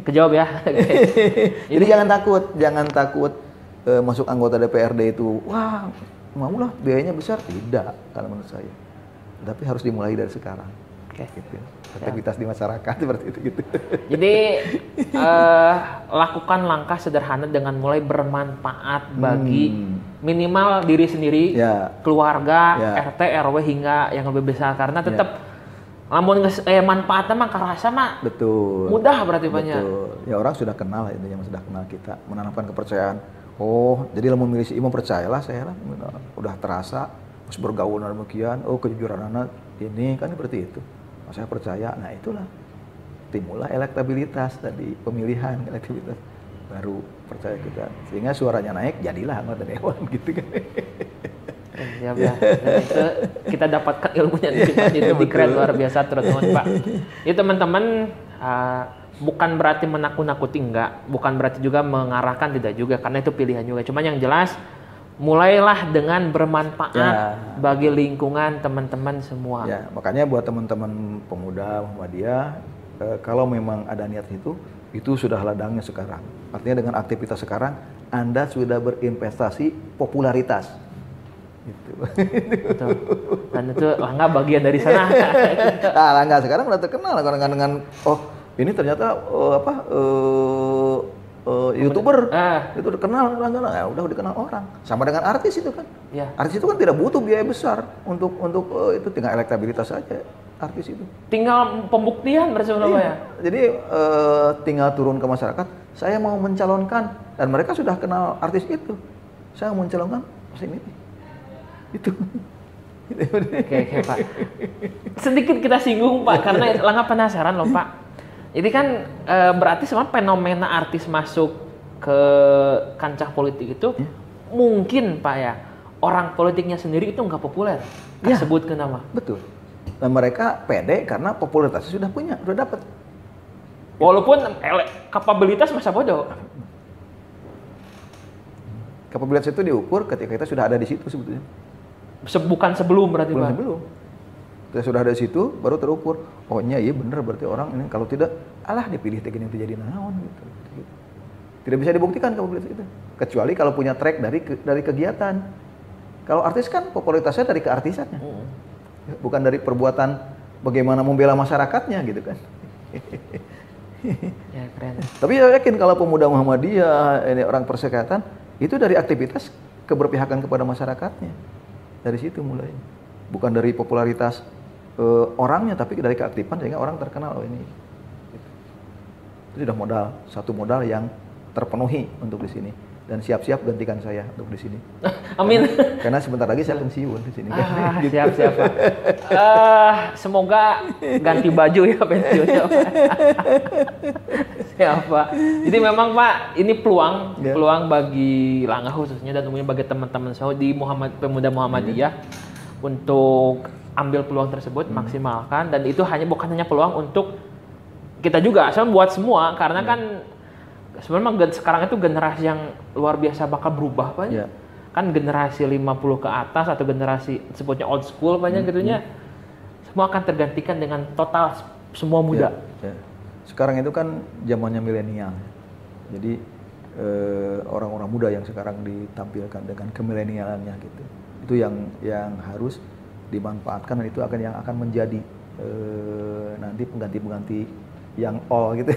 Speaker 1: Kejawab ya.
Speaker 2: Jadi jangan takut masuk anggota DPRD itu wah maulah biayanya besar, tidak kalau menurut saya. tapi harus dimulai dari sekarang.
Speaker 1: Oke.
Speaker 2: Gitu. Aktivitas di masyarakat seperti itu gitu.
Speaker 1: Jadi lakukan langkah sederhana dengan mulai bermanfaat bagi minimal diri sendiri,
Speaker 2: Ya.
Speaker 1: keluarga,
Speaker 2: Ya.
Speaker 1: RT, RW hingga yang lebih besar karena tetap lamun manfaatnya mah karasa mah
Speaker 2: Betul.
Speaker 1: mudah berarti banyak.
Speaker 2: Betul. Ya orang sudah kenal itu yang sudah kenal kita, menanamkan kepercayaan. Oh, jadi lamun milih si imam percayalah saya lah, udah terasa harus bergaul demikian. Oh, kejujuran anak ini kan seperti itu. Saya percaya, nah itulah timbullah elektabilitas tadi, pemilihan elektabilitas baru percaya kita, sehingga suaranya naik, jadilah anggota dewan gitu kan.
Speaker 1: Ya, dan itu kita dapatkan ilmunya di sini, itu di keren luar biasa teman-teman Pak. Itu teman-teman bukan berarti menakut-nakuti, enggak, bukan berarti juga mengarahkan, tidak juga, karena itu pilihan juga. Cuman yang jelas mulailah dengan bermanfaat bagi lingkungan teman-teman semua.
Speaker 2: Ya, makanya buat teman-teman pemuda Muhammadiyah, kalau memang ada niat itu sudah ladangnya sekarang. Artinya dengan aktivitas sekarang, Anda sudah berinvestasi popularitas. Gitu.
Speaker 1: Betul. Dan itu Langga bagian dari sana.
Speaker 2: Langga sekarang udah terkenal dengan oh ini ternyata YouTuber itu dikenal, ya udah dikenal orang. Sama dengan artis itu kan.
Speaker 1: Ya.
Speaker 2: Artis itu kan tidak butuh biaya besar untuk itu, tinggal elektabilitas saja artis itu.
Speaker 1: Tinggal pembuktian bersama ya.
Speaker 2: Jadi tinggal turun ke masyarakat. Saya mau mencalonkan dan mereka sudah kenal artis itu. Saya mau mencalonkan Mas ini. Itu.
Speaker 1: Oke, Pak. Sedikit kita singgung Pak karena Langga penasaran loh Pak. Jadi kan berarti sebenarnya fenomena artis masuk ke kancah politik itu mungkin Pak ya, orang politiknya sendiri itu nggak populer, tersebut ke nama.
Speaker 2: Betul. Dan mereka pede karena popularitasnya sudah punya, sudah dapat.
Speaker 1: Walaupun kapabilitas masa bodoh.
Speaker 2: Kapabilitas itu diukur ketika kita sudah ada di situ sebetulnya.
Speaker 1: Bukan sebelum berarti Pak.
Speaker 2: Sebelum. Kita sudah ada di situ, baru terukur. Oh iya bener berarti orang ini, kalau tidak, alah dipilih tegin yang jadi naon gitu. Tidak bisa dibuktikan kapabilitas itu. Kecuali kalau punya track dari kegiatan. Kalau artis kan popularitasnya dari keartisannya. Bukan dari perbuatan bagaimana membela masyarakatnya gitu kan.
Speaker 1: Ya keren.
Speaker 2: Tapi saya yakin kalau pemuda Muhammadiyah, ini orang persekatan, itu dari aktivitas keberpihakan kepada masyarakatnya. Dari situ mulai. Bukan dari popularitas orangnya, tapi dari keaktifan sehingga orang terkenal. Oh ini. Itu sudah satu modal yang terpenuhi untuk di sini. Dan siap-siap gantikan saya untuk di sini.
Speaker 1: Amin.
Speaker 2: Karena sebentar lagi saya pensiun di sini.
Speaker 1: Gitu. Siap Pak. Semoga ganti baju ya pensiunnya Pak. Siap Pak. Jadi memang Pak, ini peluang bagi Langga khususnya dan umumnya bagi teman-teman saya di Pemuda Muhammadiyah untuk ambil peluang tersebut, maksimalkan, dan itu bukan hanya peluang untuk kita juga, saya buat semua karena kan sebenarnya sekarang itu generasi yang luar biasa bakal berubah Pak. Kan generasi 50 ke atas atau generasi sebutnya old school banyak gitunya. Semua akan tergantikan dengan total semua muda.
Speaker 2: Sekarang itu kan zamannya milenial. Jadi orang-orang muda yang sekarang ditampilkan dengan kemilenialannya gitu. Itu yang harus dimanfaatkan, dan itu yang akan menjadi nanti pengganti yang all gitu.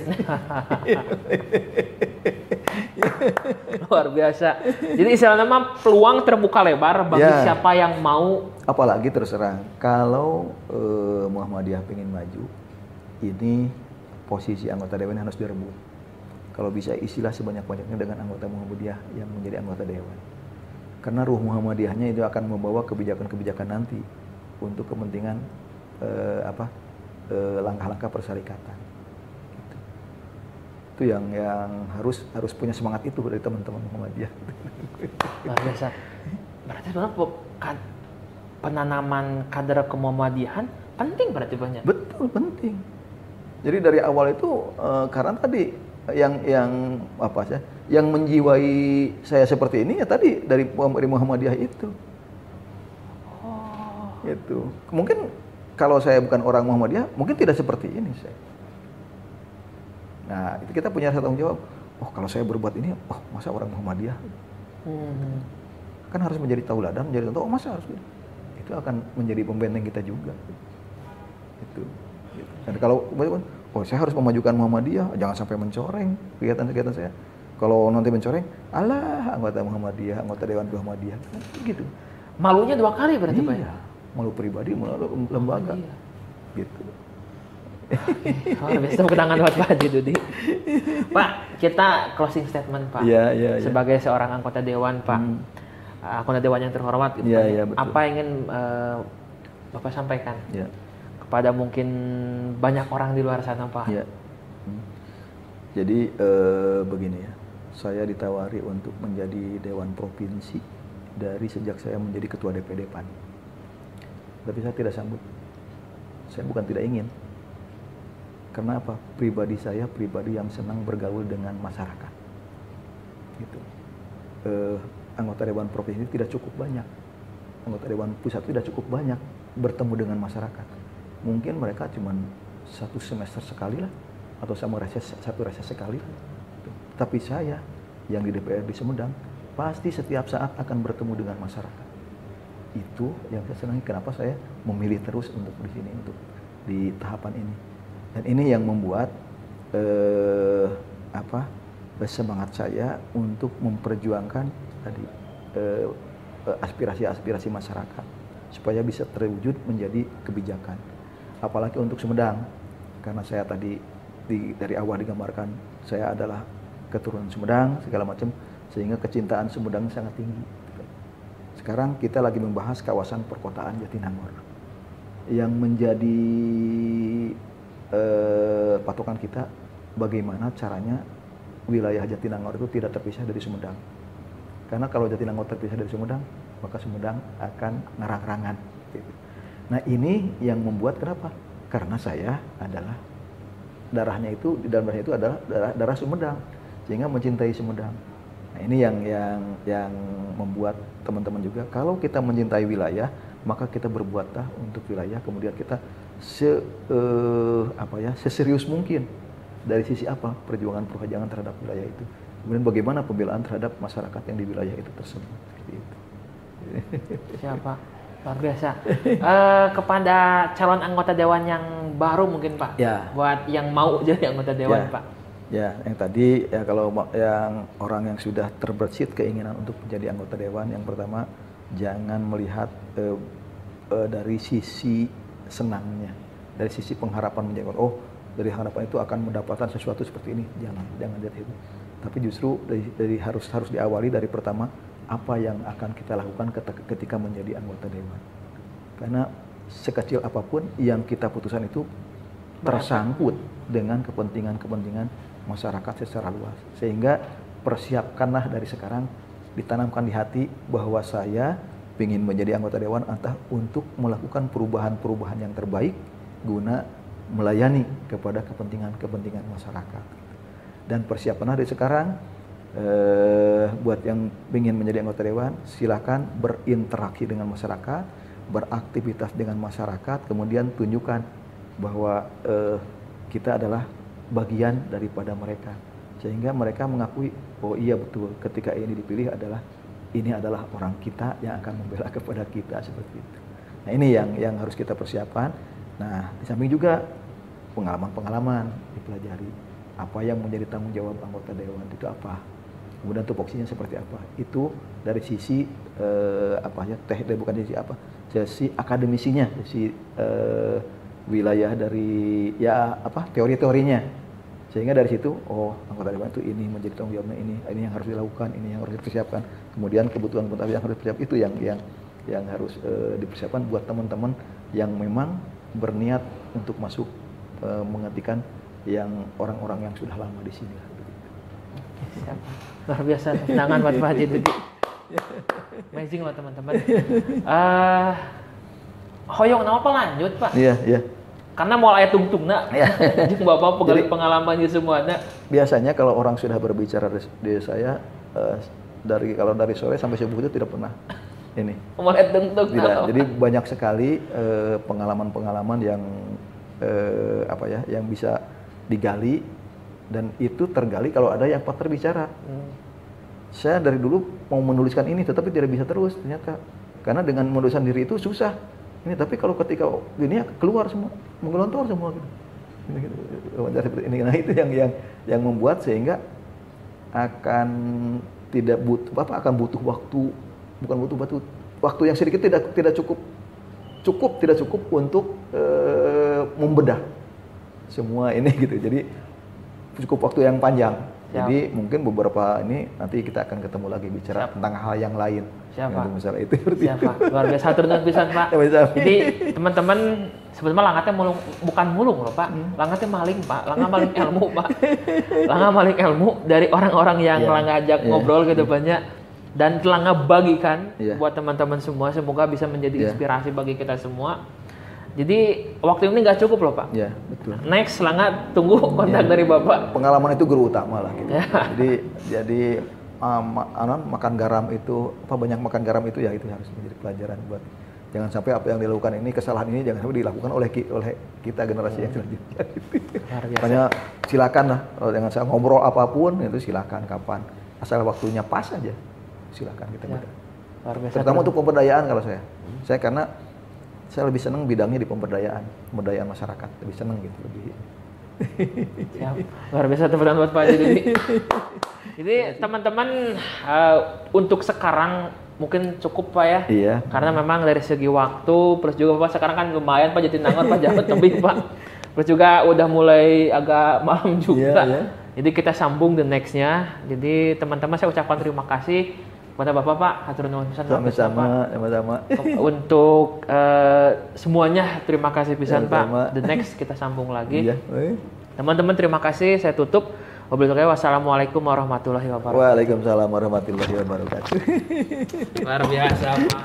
Speaker 1: Luar biasa. Jadi istilahnya mah peluang terbuka lebar bagi siapa yang mau.
Speaker 2: Apalagi terserah kalau Muhammadiyah pengen maju, ini posisi anggota dewan harus direbut. Kalau bisa isilah sebanyak-banyaknya dengan anggota Muhammadiyah yang menjadi anggota dewan. Karena ruh Muhammadiyahnya itu akan membawa kebijakan-kebijakan nanti untuk kepentingan langkah-langkah persyarikatan. Gitu. Itu yang harus punya semangat itu dari teman-teman Muhammadiyah.
Speaker 1: Luar biasa. Berarti sebenarnya penanaman kader kemuhammadiyahan penting berarti banyak.
Speaker 2: Betul, penting. Jadi dari awal itu karena tadi yang menjiwai saya seperti ini ya tadi dari Muhammadiyah itu. Gitu. Mungkin kalau saya bukan orang Muhammadiyah, mungkin tidak seperti ini saya. Nah, itu kita punya tanggung jawab. Oh, kalau saya berbuat ini, masa orang Muhammadiyah? Kan harus menjadi tauladan, menjadi contoh. Oh, masa harus gitu. itu akan menjadi pembenteng kita juga. Itu. Dan kalau saya harus memajukan Muhammadiyah, jangan sampai mencoreng kegiatan-kegiatan saya. Kalau nanti mencoreng, alah anggota Muhammadiyah, anggota Dewan Muhammadiyah, gitu.
Speaker 1: Malunya 2 kali berarti Pak?
Speaker 2: Iya, malu pribadi, malu lembaga, gitu.
Speaker 1: Luar biasa, tepuk tangan buat Pak Haji Dudi. Pak, kita closing statement Pak.
Speaker 2: Iya.
Speaker 1: Sebagai seorang anggota Dewan Pak, anggota Dewan yang terhormat, gitu,
Speaker 2: Iya, betul.
Speaker 1: apa yang ingin Bapak sampaikan?
Speaker 2: Ya.
Speaker 1: Kepada mungkin banyak orang di luar sana Pak.
Speaker 2: Ya. Jadi begini ya, saya ditawari untuk menjadi Dewan Provinsi dari sejak saya menjadi Ketua DPD PAN. Tapi saya tidak sambut. Saya bukan tidak ingin. Karena apa? Pribadi saya pribadi yang senang bergaul dengan masyarakat. Gitu. Anggota Dewan Provinsi tidak cukup banyak. Anggota Dewan Pusat tidak cukup banyak bertemu dengan masyarakat. Mungkin mereka cuma 1 semester sekali lah, atau sama satu reses sekali. Tapi saya yang di DPRD Sumedang pasti setiap saat akan bertemu dengan masyarakat. Itu yang saya senangi, kenapa saya memilih terus untuk di sini, untuk di tahapan ini. Dan ini yang membuat semangat saya untuk memperjuangkan tadi aspirasi-aspirasi masyarakat supaya bisa terwujud menjadi kebijakan. Apalagi untuk Sumedang, karena saya tadi dari awal digambarkan saya adalah keturunan Sumedang segala macam, sehingga kecintaan Sumedang sangat tinggi. Sekarang kita lagi membahas kawasan perkotaan Jatinangor yang menjadi patokan kita, bagaimana caranya wilayah Jatinangor itu tidak terpisah dari Sumedang. Karena kalau Jatinangor terpisah dari Sumedang, maka Sumedang akan ngarang-rangan. Nah ini yang membuat kenapa? Karena saya adalah darahnya itu, di dalam darahnya itu adalah darah Sumedang, sehingga mencintai Sumedang. Nah ini yang membuat teman-teman juga, kalau kita mencintai wilayah, maka kita berbuatlah untuk wilayah, kemudian kita seserius mungkin dari sisi apa perjuangan terhadap wilayah itu. Kemudian bagaimana pembelaan terhadap masyarakat yang di wilayah itu tersebut. Gitu.
Speaker 1: Siapa? Luar biasa. Kepada calon anggota Dewan yang baru mungkin Pak,
Speaker 2: ya.
Speaker 1: Buat yang mau jadi anggota Dewan
Speaker 2: ya.
Speaker 1: Pak.
Speaker 2: Ya, yang tadi ya, kalau yang orang yang sudah terbersit keinginan untuk menjadi anggota Dewan, yang pertama jangan melihat dari sisi senangnya, dari sisi pengharapan menjadi dari harapan itu akan mendapatkan sesuatu seperti ini, jangan lihat itu. Tapi justru dari harus diawali dari pertama, apa yang akan kita lakukan ketika menjadi anggota Dewan. Karena sekecil apapun yang kita putuskan itu tersangkut dengan kepentingan masyarakat secara luas. Sehingga persiapkanlah dari sekarang, ditanamkan di hati bahwa saya ingin menjadi anggota Dewan entah untuk melakukan perubahan-perubahan yang terbaik guna melayani kepada kepentingan masyarakat. Dan persiapkanlah dari sekarang, buat yang ingin menjadi anggota Dewan, silakan berinteraksi dengan masyarakat, beraktivitas dengan masyarakat, kemudian tunjukkan bahwa kita adalah bagian daripada mereka, sehingga mereka mengakui, oh iya betul, ketika ini dipilih ini adalah orang kita yang akan membela kepada kita, seperti itu. Nah ini yang harus kita persiapkan. Nah di samping juga pengalaman dipelajari, apa yang menjadi tanggung jawab anggota Dewan itu apa, kemudian tupoksinya seperti apa. Itu dari sisi sisi akademisinya, sisi wilayah dari teori-teorinya. Sehingga dari situ, anggota Dewan itu ini menjadi tanggung jawabnya, ini yang harus dilakukan, ini yang harus dipersiapkan. Kemudian kebutuhan yang harus dipersiapkan, itu yang harus dipersiapkan buat teman-teman yang memang berniat untuk masuk menggantikan yang orang-orang yang sudah lama di sini.
Speaker 1: Siap. Luar biasa, tendangan buat Pak Haji Dudi. Amazing loh teman-teman. Hoyong apa lanjut Pak?
Speaker 2: Iya.
Speaker 1: Karena mau ayat tungtungna, jeung Bapak pengalaman di semuanya.
Speaker 2: Biasanya kalau orang sudah berbicara di saya, kalau dari sore sampai subuh itu tidak pernah ini.
Speaker 1: Mau ayat tungtung.
Speaker 2: Tidak. Jadi banyak sekali pengalaman-pengalaman yang yang bisa digali, dan itu tergali kalau ada yang partner bicara. Saya dari dulu mau menuliskan ini, tetapi tidak bisa terus. Ternyata Karena dengan mundurkan diri itu susah. Ini tapi kalau ketika gini keluar semua, menggelontor semua gitu. Gitu. Seperti ini. Nah itu yang membuat sehingga akan tidak butuh akan butuh waktu, bukan butuh waktu yang sedikit tidak cukup untuk membedah semua ini gitu. Jadi cukup waktu yang panjang.
Speaker 1: Siap.
Speaker 2: Jadi mungkin beberapa ini nanti kita akan ketemu lagi bicara tentang hal yang lain.
Speaker 1: Siapa?
Speaker 2: Misalnya itu seperti
Speaker 1: Siapa?
Speaker 2: itu.
Speaker 1: Luar biasa turun pisan Pak. Jadi teman-teman sebetulnya langatnya bukan mulung loh Pak. Langatnya maling Pak. Langga maling ilmu Pak. Langga maling ilmu dari orang-orang yang Langga ajak ngobrol gitu banyak. Dan Langga bagikan buat teman-teman semua. Semoga bisa menjadi inspirasi bagi kita semua. Jadi waktu ini nggak cukup loh Pak.
Speaker 2: Iya, betul.
Speaker 1: Next Langga tunggu kontak dari Bapak.
Speaker 2: Pengalaman itu guru utama lah gitu. Jadi makan garam itu banyak makan garam itu ya itu harus menjadi pelajaran buat jangan sampai apa yang dilakukan ini kesalahan ini jangan sampai dilakukan oleh kita generasi yang selanjutnya. Makanya silakan lah kalau dengan saya ngobrol apapun itu silakan kapan asal waktunya pas aja silakan kita beda. Terutama untuk pemberdayaan kalau saya karena saya lebih senang bidangnya di pemberdayaan masyarakat, lebih senang gitu lebih.
Speaker 1: Siap. Luar biasa teman-teman buat Pak Jadi teman-teman untuk sekarang mungkin cukup Pak ya.
Speaker 2: Iya.
Speaker 1: Karena memang dari segi waktu plus juga Pak sekarang kan lumayan Pak Jatinangor Pak Jabat tebing Pak. Terus juga udah mulai agak malam juga. Iya. Jadi kita sambung the next-nya. Jadi teman-teman saya ucapkan terima kasih kepada Bapak Pak, hatur nuhun pisan
Speaker 2: sama-sama.
Speaker 1: Untuk semuanya terima kasih pisan Pak. The next kita sambung lagi.
Speaker 2: Iya.
Speaker 1: Teman-teman terima kasih, saya tutup. Wassalamualaikum warahmatullahi wabarakatuh.
Speaker 2: Waalaikumsalam warahmatullahi wabarakatuh.
Speaker 1: Luar biasa Pak.